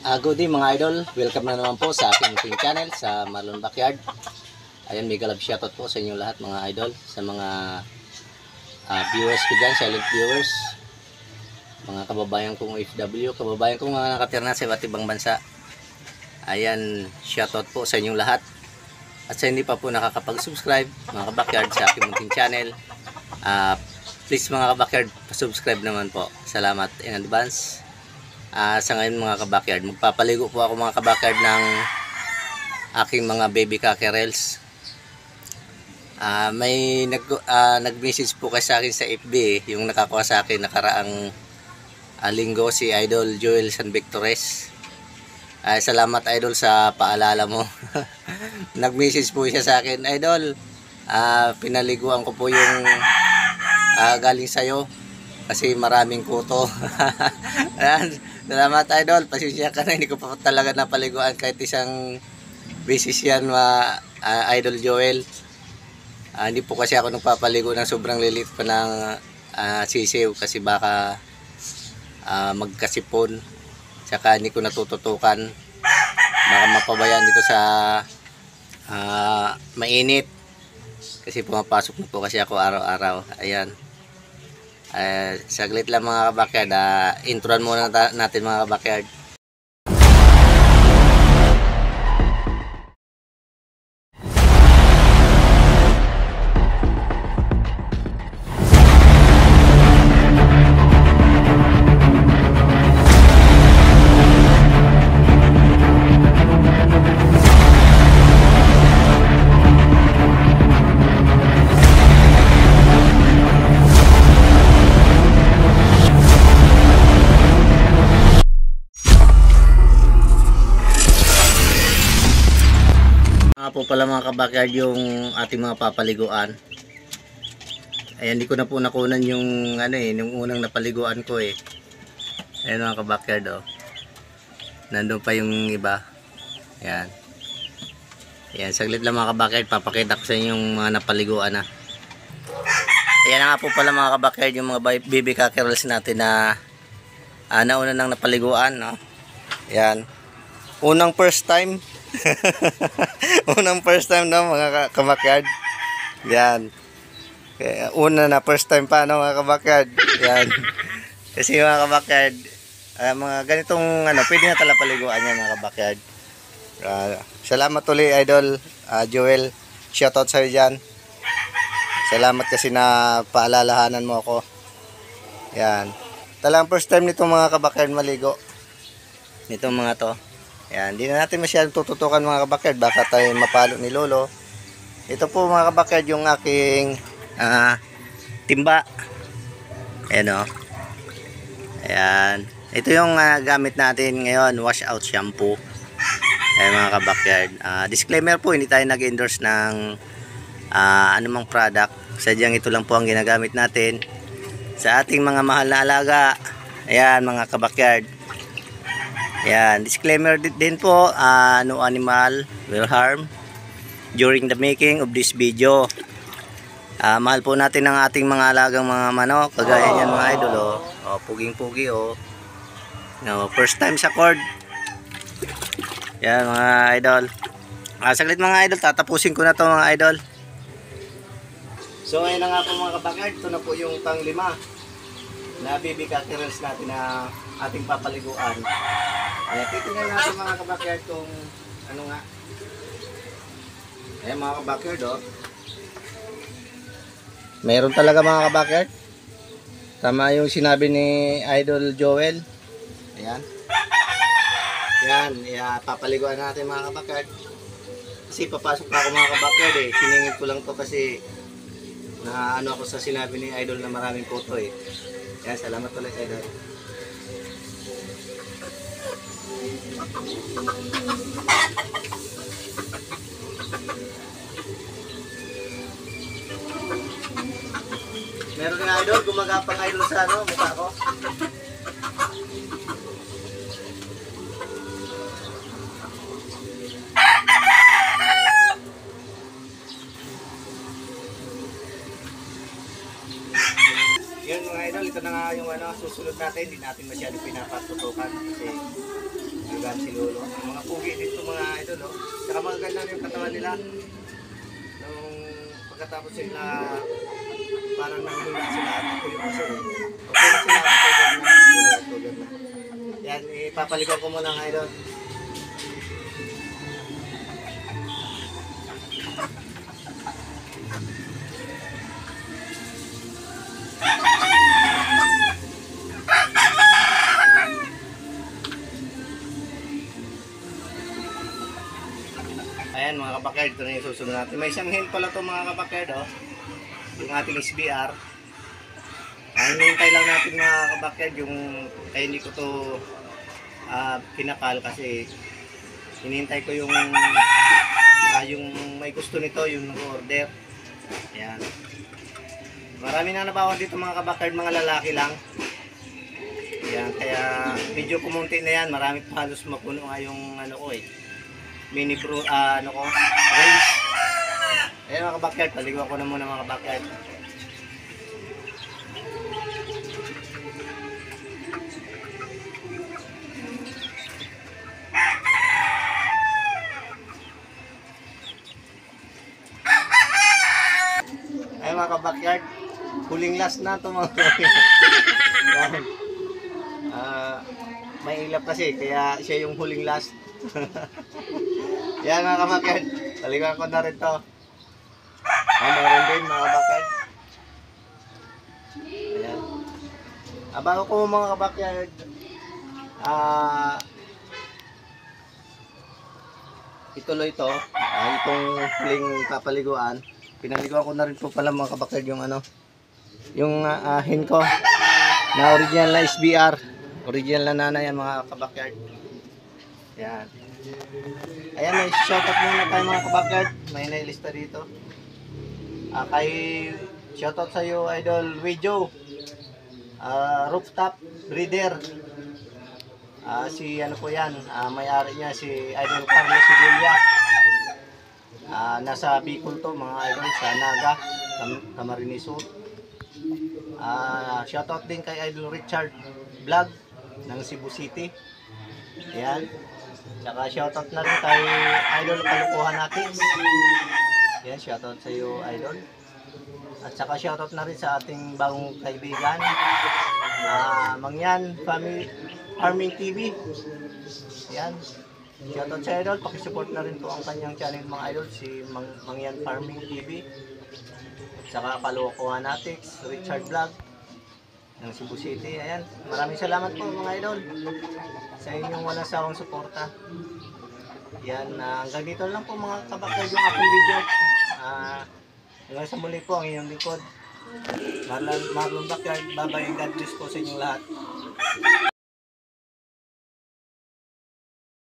Good day mga idol, welcome na naman po sa aking munting channel sa Marlon Backyard. Ayan, mega love shoutout po sa inyo lahat mga idol, sa mga viewers ko dyan, silent viewers, mga kababayan kong OFW, kababayan kong mga nakatira na sa iba't ibang bansa. Ayan, shoutout po sa inyong lahat. At sa hindi pa po nakakapag-subscribe mga kabackyard sa aking munting channel, please mga kabackyard, subscribe naman po. Salamat in advance. Sa ngayon mga kabackyard, magpapaligo po ako mga kabackyard ng aking mga baby cockerels. May nag-message po kasi sa akin sa FB, yung nakakuha sa akin nakaraang linggo, si Idol Joel San Victores. Salamat Idol sa paalala mo. Nag-message po siya sa akin, Idol, pinaliguan ko po yung galing sa'yo kasi maraming kuto. Salamat Idol, pasensya ka na, hindi ko pa talaga napaliguan kahit isang beses yan Idol Joel. Hindi po kasi ako nagpapaligo ng sobrang lilit pa ng sisiw kasi baka magkasipon, saka hindi ko natututukan, baka mapabayaan dito sa mainit kasi pumapasok na po kasi ako araw-araw. Ayan, saglit lang mga kabackyard, introan muna natin mga kabackyard. Po pala mga kabackyard yung ating mga papaliguan. Ayan, hindi ko na po nakunan yung yung unang napaliguan ko eh. Ayan mga kabackyard, oh. Nandun pa yung iba. Ayan. Ayan, saglit lang mga kabackyard, papakita ko sa inyo yung mga napaliguan na. Ayan na nga po pala mga kabackyard yung mga baby cockerels natin na nauna nang napaliguan, no? Ayan. Unang first time. Unang first time, no mga kabackyard. Yan. Kaya, una na first time pa, no mga kabackyard. Yan. Kasi mga kabackyard, mga ganitong pwede na tala paliguan yan mga kabackyard. Salamat ulit Idol Joel. Shoutout sa iyo dyan. Salamat kasi na paalalahanan mo ako. Yan. Talang first time nitong mga kabackyard maligo. Nitong mga to. Yan, hindi na natin masyadong tututukan mga kabackyard, baka tayo mapalo ni Lolo. Ito po mga kabackyard yung aking timba. Ayan, oh. Ayan. Ito yung gamit natin ngayon, wash out shampoo. Ayan mga kabackyard. Disclaimer po, hindi tayo nag-endorse ng anumang product. Sadyang ito lang po ang ginagamit natin sa ating mga mahal na alaga. Ayan mga kabackyard. Yan, disclaimer din po, no animal will harm during the making of this video. Mahal po natin ang ating mga alagang mga manok, kagaya niyan mga idol, oh. Oh, puging-pugi, oh. No, first time sa cord. Yan mga idol. Saglit mga idol, tatapusin ko na to mga idol. So ayun na nga po mga kabackyard, ito na po yung pang-5 na baby cockerels natin na ating papaliguan. Titingnan natin mga kabackyard kung ano nga. Ayan mga kabackyard, oh. Meron talaga mga kabackyard. Tama yung sinabi ni Idol Joel. Ayan. Yan, papaliguan natin mga kabackyard. Kasi papasok pa ako mga kabackyard eh. Siningit ko lang to kasi na ako sa sinabi ni Idol na maraming photo eh. Yan, salamat ulit Idol. Meron nga idol, gumagapang idol sa mukha ko. Yun mga idol, ito na nga yung susunod natin. Hindi natin masyadong pinapatutukan kasi Ayan si Lolo. Mga pugi dito mga idol, oh. Saka maganda yung katawan nila. Nung pagkatapos sila, parang nanghula sila. Ako yung kasi, okay na sila. October na. Yan, ipapaligaw ko muna ng idol. Ayan mga kabakerd, ito na yung susunod natin. May isang hen pala ito mga kabakerd, oh. Yung ating SBR. Hinihintay lang natin mga kabakerd yung kaya hindi ko to kinakal kasi hinihintay ko yung may gusto nito, yung nag-order. Ayan. Marami na nabawas dito mga kabakerd, mga lalaki lang. Ayan, kaya medyo kumunti na yan. Marami pa halos mapuno nga yung ano ko eh. Mini pro, ano ko, range. Ayan mga kabakerd, paliguan ko na muna mga kabakerd. Ayan mga kabakerd, huling last na ito mga kabakerd. May ilap kasi, kaya siya yung huling last. Yan mga kabakerd, talikuan ko na rin to. Meron din mga kabakerd. Ayan. Bago ko mga kabakerd, ituloy to, itong huling papaliguan. Pinaliguan ko na rin po pala mga kabakerd yung ano, yung hen ko na original na SBR. Original na nana yan mga kabakerd. Yan. Ayan, may shoutout muna tayo mga kabakerd. May nailista dito. Kay shoutout sa iyo Idol Wejo. Rooftop Breeder. Si ano po yan, may-ari niya si Idol Carlos Sibilia. Nasa Bicol to mga idol, sa Naga, Camarines Sur. Shoutout din kay Idol Richard Vlog ng Cebu City. Ayan. Tsaka shoutout na rin kay Idol Kalukuhan natin. Ayan, shoutout sa iyo Idol. At saka shoutout na rin sa ating bagong kaibigan, Mangyan Farming TV. Ayan. Shoutout sa Idol, pakisupport na rin po ang kanyang channel mga idol, si Mangyan Farming TV. At saka Kalukuhan natin, Richard Vlog ng Cebu City. Ayan, maraming salamat po mga idol sa inyong walang sawang suporta. Yan, hanggang dito lang po mga kabakerd yung aking video. Hanggang sa muli po ang inyong lingkod, Marlon Backyard. Bye bye and God bless po sa inyong lahat.